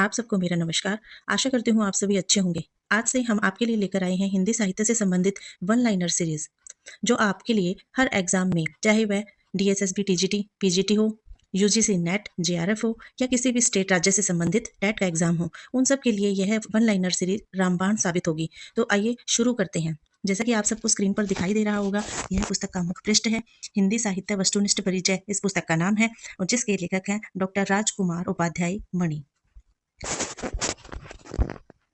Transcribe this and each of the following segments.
आप सबको मेरा नमस्कार। आशा करती हूँ आप सभी अच्छे होंगे। आज से हम आपके लिए लेकर आए हैं हिंदी साहित्य से संबंधित वन लाइनर सीरीज, जो आपके लिए हर एग्जाम में, चाहे वह डीएसएसबी, टीजीटी, पीजीटी हो, यूजीसी नेट, जेआरएफ हो या किसी भी स्टेट राज्य से संबंधित टेट का एग्जाम हो, उन सब के लिए यह वन लाइनर सीरीज रामबाण साबित होगी। तो आइए शुरू करते हैं। जैसा कि आप सबको स्क्रीन पर दिखाई दे रहा होगा, यह पुस्तक का मुख्य पृष्ठ है। हिंदी साहित्य वस्तुनिष्ठ परिचय इस पुस्तक का नाम है और जिसके लेखक हैं डॉक्टर राजकुमार उपाध्याय मणि।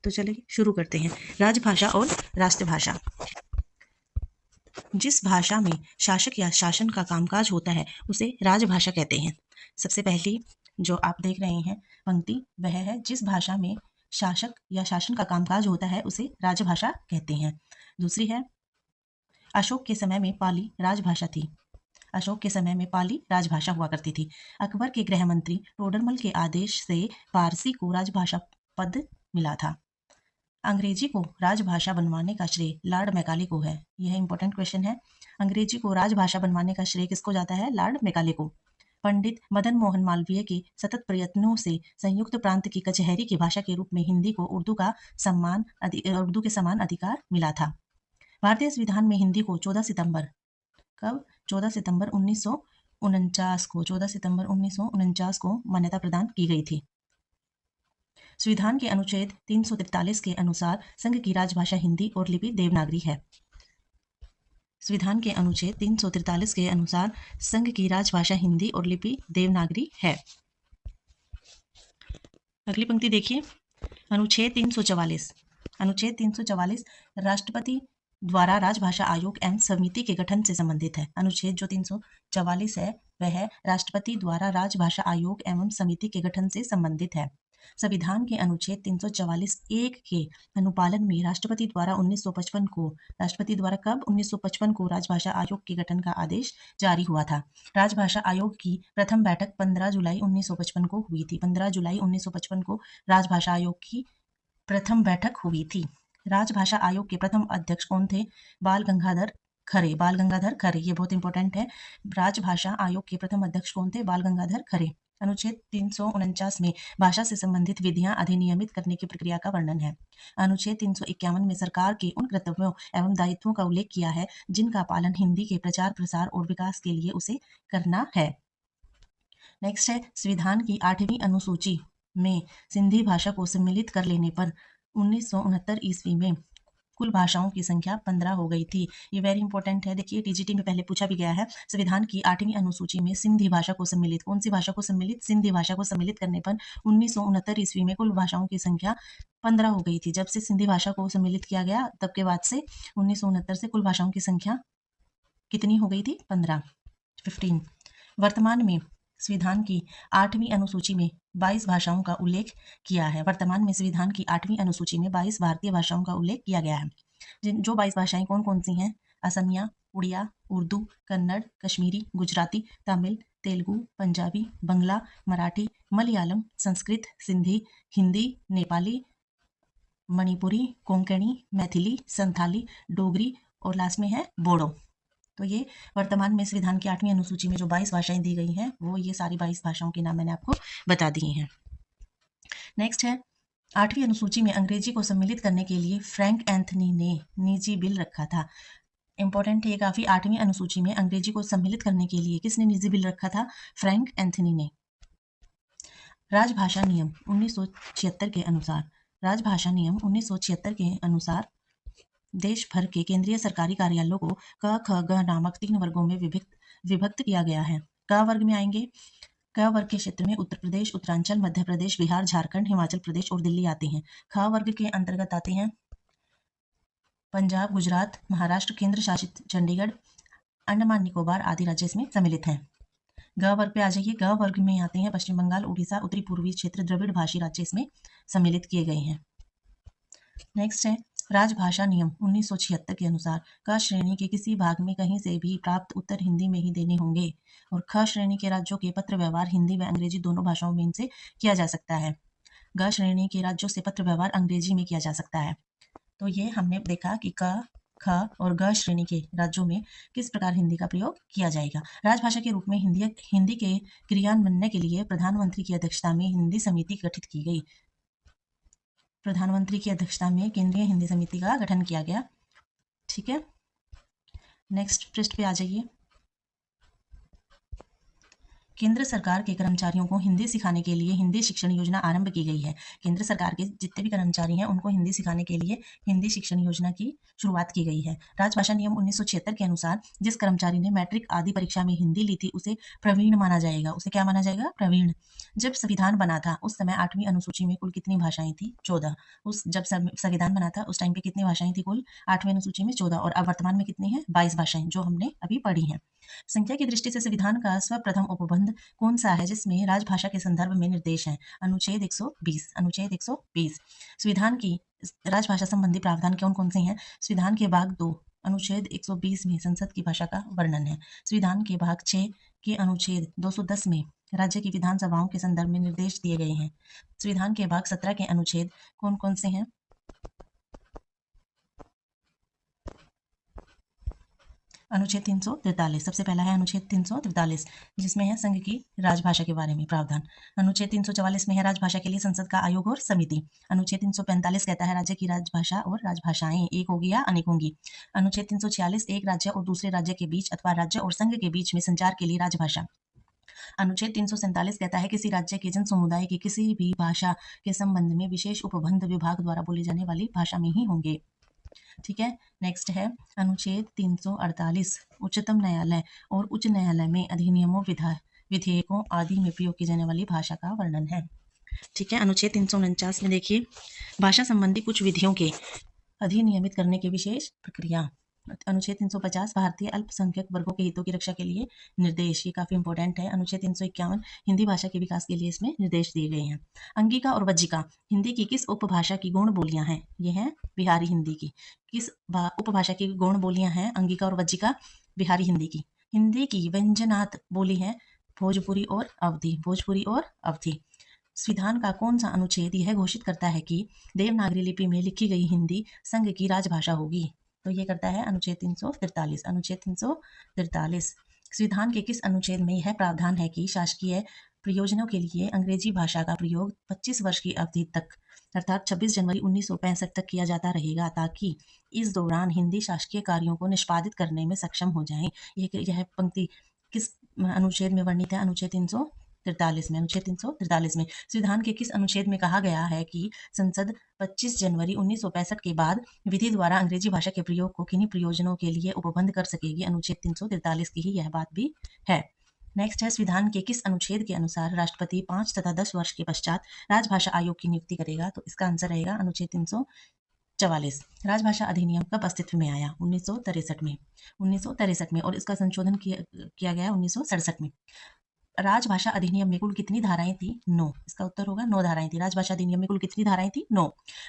तो चलिए शुरू करते हैं। राजभाषा और राष्ट्रभाषा। जिस भाषा में शासक या शासन का कामकाज होता है उसे राजभाषा कहते हैं। सबसे पहली जो आप देख रहे हैं पंक्ति, वह है जिस भाषा में शासक या शासन का कामकाज होता है उसे राजभाषा कहते हैं। दूसरी है, अशोक के समय में पाली राजभाषा थी। अशोक के समय में पाली राजभाषा हुआ करती थी। अकबर के गृह मंत्री टोडरमल के आदेश से फारसी को राजभाषा पद मिला था। अंग्रेजी को राजभाषा बनवाने का श्रेय लॉर्ड मैकाले को है। यह इंपॉर्टेंट क्वेश्चन है। अंग्रेजी को राजभाषा बनवाने का श्रेय किसको जाता है? लॉर्ड मैकाले को। पंडित मदन मोहन मालवीय के सतत प्रयत्नों से संयुक्त प्रांत की कचहरी की भाषा के रूप में हिंदी को उर्दू के समान अधिकार मिला था। भारतीय संविधान में हिंदी को 14 सितंबर 1949 को मान्यता प्रदान की गई थी। संविधान के अनुच्छेद 343 के अनुसार संघ की राजभाषा हिंदी और लिपि देवनागरी है। संविधान के अनुच्छेद 343 के अनुसार संघ की राजभाषा हिंदी और लिपि देवनागरी है। अगली पंक्ति देखिए, अनुच्छेद 344 राष्ट्रपति द्वारा राजभाषा आयोग एवं समिति के गठन से संबंधित है। अनुच्छेद जो 344 है वह राष्ट्रपति द्वारा राजभाषा आयोग एवं समिति के गठन से संबंधित है। संविधान के अनुच्छेद 344(1) के अनुपालन में राष्ट्रपति द्वारा 1955 को राजभाषा आयोग के गठन का आदेश जारी हुआ था। राजभाषा आयोग की प्रथम बैठक 15 जुलाई 1955 को हुई थी। 15 जुलाई 1955 को राजभाषा आयोग की प्रथम बैठक हुई थी। राजभाषा आयोग के प्रथम अध्यक्ष कौन थे? बाल गंगाधर खरे। ये बहुत इंपॉर्टेंट है। राजभाषा आयोग के प्रथम अध्यक्ष कौन थे? बाल गंगाधर खरे। अनुच्छेद 349 में भाषा से संबंधित विधियां अधिनियमित करने की प्रक्रिया का वर्णन है। अनुच्छेद 351 में सरकार के उन कर्तव्यों एवं दायित्वों का उल्लेख किया है जिनका पालन हिंदी के प्रचार प्रसार और विकास के लिए उसे करना है। नेक्स्ट है, संविधान की 8वीं अनुसूची में सिंधी भाषा को सम्मिलित कर लेने पर 1969 ईस्वी में कुल भाषाओं की संख्या 15 हो गई थी। ये वेरी इंपॉर्टेंट है। देखिए, टीजीटी में पहले पूछा भी गया है। संविधान की 8वीं अनुसूची में सिंधी भाषा को सम्मिलित, कौन सी भाषा को सम्मिलित? सिंधी भाषा को सम्मिलित करने पर 1969 ईस्वी में कुल भाषाओं की संख्या 15 हो गई थी। जब से सिंधी भाषा को सम्मिलित किया गया तब के बाद से 1969 से कुल भाषाओं की संख्या कितनी हो गई थी? 15। वर्तमान में संविधान की 8वीं अनुसूची में 22 भाषाओं का उल्लेख किया है। वर्तमान में संविधान की 8वीं अनुसूची में 22 भारतीय भाषाओं का उल्लेख किया गया है। जो 22 भाषाएं कौन कौन सी हैं? असमिया, उड़िया, उर्दू, कन्नड़, कश्मीरी, गुजराती, तमिल, तेलुगु, पंजाबी, बंगला, मराठी, मलयालम, संस्कृत, सिंधी, हिंदी, नेपाली, मणिपुरी, कोंकणी, मैथिली, संथाली, डोगरी और लास्ट में है बोडो। तो ये वर्तमान में संविधान की 8वीं अनुसूची में जो 22 भाषाएं दी गई हैं वो ये सारी 22 भाषाओं के नाम मैंने आपको बता दिए हैं। नेक्स्ट है, 8वीं अनुसूची में अंग्रेजी को सम्मिलित करने के लिए फ्रैंक एंथनी ने निजी बिल रखा था। इंपॉर्टेंट है ये काफी। 8वीं अनुसूची में अंग्रेजी को सम्मिलित करने के लिए किसने निजी बिल रखा था? फ्रैंक एंथनी ने। राजभाषा नियम 1976 के अनुसार देश भर के केंद्रीय सरकारी कार्यालयों को क, ख, ग नामक 3 वर्गों में विभक्त किया गया है। क वर्ग में आएंगे, क वर्ग के क्षेत्र में उत्तर प्रदेश, उत्तरांचल, मध्य प्रदेश, बिहार, झारखंड, हिमाचल प्रदेश और दिल्ली आते हैं। ख वर्ग के अंतर्गत आते हैं पंजाब, गुजरात, महाराष्ट्र, केंद्र शासित चंडीगढ़, अंडमान निकोबार आदि राज्य इसमें सम्मिलित हैं। ग वर्ग पे आ जाइए। ग वर्ग में आते हैं पश्चिम बंगाल, उड़ीसा, उत्तरी पूर्वी क्षेत्र, द्रविड़ भाषी राज्य इसमें सम्मिलित किए गए हैं। नेक्स्ट है, राजभाषा नियम 1976 के अनुसार क श्रेणी के किसी भाग में कहीं से भी प्राप्त उत्तर हिंदी में ही देने होंगे और ख श्रेणी के राज्यों के पत्र व्यवहार हिंदी व अंग्रेजी दोनों भाषाओं में इनसे किया जा सकता है। ग श्रेणी के राज्यों से पत्र व्यवहार अंग्रेजी में किया जा सकता है। तो ये हमने देखा कि क, ख और ग श्रेणी के राज्यों में किस प्रकार हिंदी का प्रयोग किया जाएगा। राजभाषा के रूप में हिंदी के क्रियान्वयन के लिए प्रधानमंत्री की अध्यक्षता में हिंदी समिति गठित की गई। प्रधानमंत्री की अध्यक्षता में केंद्रीय हिंदी समिति का गठन किया गया। ठीक है, नेक्स्ट पृष्ठ पे आ जाइए। केंद्र सरकार के कर्मचारियों को हिंदी सिखाने के लिए हिंदी शिक्षण योजना आरंभ की गई है। केंद्र सरकार के जितने भी कर्मचारी हैं उनको हिंदी सिखाने के लिए हिंदी शिक्षण योजना की शुरुआत की गई है। राजभाषा नियम 1976 के अनुसार जिस कर्मचारी ने मैट्रिक आदि परीक्षा में हिंदी ली थी उसे प्रवीण माना जाएगा। उसे क्या माना जाएगा? प्रवीण। जब संविधान बना था उस समय 8वीं अनुसूची में कुल कितनी भाषाएं थी? 14। जब संविधान बना था उस टाइम पे कितनी भाषाएं थी? कुल 8वीं अनुसूची में 14, और अब वर्तमान में कितनी है? 22 भाषाएं, जो हमने अभी पढ़ी हैं। संख्या की दृष्टि से संविधान का सर्वप्रथम उपबंध कौन सा है जिसमें राजभाषा के संदर्भ में निर्देश हैं? अनुच्छेद 120। अनुच्छेद 120। संविधान की राजभाषा संबंधी प्रावधान कौन कौन से हैं? संविधान के भाग 2 अनुच्छेद 120 में संसद की भाषा का वर्णन है। संविधान के भाग 6 के अनुच्छेद 210 में राज्य की विधानसभाओं के संदर्भ में निर्देश दिए गए हैं। संविधान के भाग 17 के अनुच्छेद कौन कौन से हैं? अनुच्छेद 343। सबसे पहला है अनुच्छेद 343, जिसमें है संघ की राजभाषा के बारे में प्रावधान। अनुच्छेद 344 में है राजभाषा के लिए संसद का आयोग और समिति। अनुच्छेद 345 कहता है राज्य की राजभाषा और राजभाषाएं एक होगी या अनेक होंगी। अनुच्छेद 346 एक राज्य और दूसरे राज्य के बीच अथवा राज्य और संघ के बीच में संचार के लिए राजभाषा। अनुच्छेद 347 कहता है किसी राज्य के जन समुदाय की किसी भी भाषा के संबंध में विशेष उपबंध विभाग द्वारा बोली जाने वाली भाषा में ही होंगे। ठीक है, नेक्स्ट है अनुच्छेद 348, उच्चतम न्यायालय और उच्च न्यायालय में अधिनियमों विधेयकों आदि में प्रयोग की जाने वाली भाषा का वर्णन है। ठीक है, अनुच्छेद 349 में देखिए भाषा संबंधी कुछ विधियों के अधिनियमित करने की विशेष प्रक्रिया। अनुच्छेद 350 भारतीय अल्पसंख्यक वर्गों के हितों की रक्षा के लिए निर्देश, ये काफी इंपॉर्टेंट है। अनुच्छेद 351 हिंदी भाषा के विकास के लिए इसमें निर्देश दिए गए हैं। अंगिका और वज्जिका हिंदी की किस उपभाषा की गौण बोलियां हैं? ये हैं बिहारी हिंदी की। किस उपभाषा की गौण बोलियां हैं अंगिका और वज्जिका? बिहारी हिंदी की। हिंदी की व्यंजनात् बोली है भोजपुरी और अवधी। भोजपुरी और अवधी। संविधान का कौन सा अनुच्छेद यह घोषित करता है कि देवनागरी लिपि में लिखी गई हिंदी संघ की राजभाषा होगी? तो ये करता है अनुच्छेद 343। अनुच्छेद 343। संविधान के किस अनुच्छेद में यह प्रावधान है कि शासकीय प्रयोजनों के लिए अंग्रेजी भाषा का प्रयोग 25 वर्ष की अवधि तक अर्थात 26 जनवरी 1965 तक किया जाता रहेगा, ताकि इस दौरान हिंदी शासकीय कार्यों को निष्पादित करने में सक्षम हो जाए? यह पंक्ति किस अनुच्छेद में वर्णित है? अनुच्छेद 343 में। अनुच्छेद 343 में संविधान के किस अनुच्छेद में कहा गया है कि संसद 25 जनवरी 1965 के बाद विधि द्वारा अंग्रेजी भाषा के प्रयोग को किन्हीं प्रयोजनों के लिए उपबंध कर सकेगी? अनुच्छेद 343 की ही यह बात भी है। नेक्स्ट है संविधान के किस अनुच्छेद के अनुसार राष्ट्रपति 5 तथा 10 वर्ष के पश्चात राजभाषा आयोग की नियुक्ति करेगा? तो इसका आंसर रहेगा अनुच्छेद 344। राजभाषा अधिनियम कब अस्तित्व में आया? 1963 में। 1963 में, और इसका संशोधन किया गया 1967 में। राजभाषा अधिनियम में कुल कितनी धाराएं थी? 9। इसका उत्तर होगा 9 धाराएं थी। राजभाषा अधिनियम में कुल कितनी धाराएं थी? 9।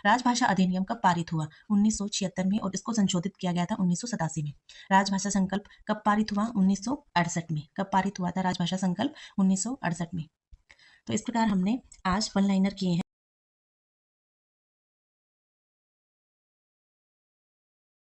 राजभाषा अधिनियम कब पारित हुआ? 1976 में, और इसको संशोधित किया गया था 1987 में। राजभाषा संकल्प कब पारित हुआ? 1968 में। कब पारित हुआ था राजभाषा संकल्प? 1968 में। तो इस प्रकार हमने आज वन लाइनर किए हैं।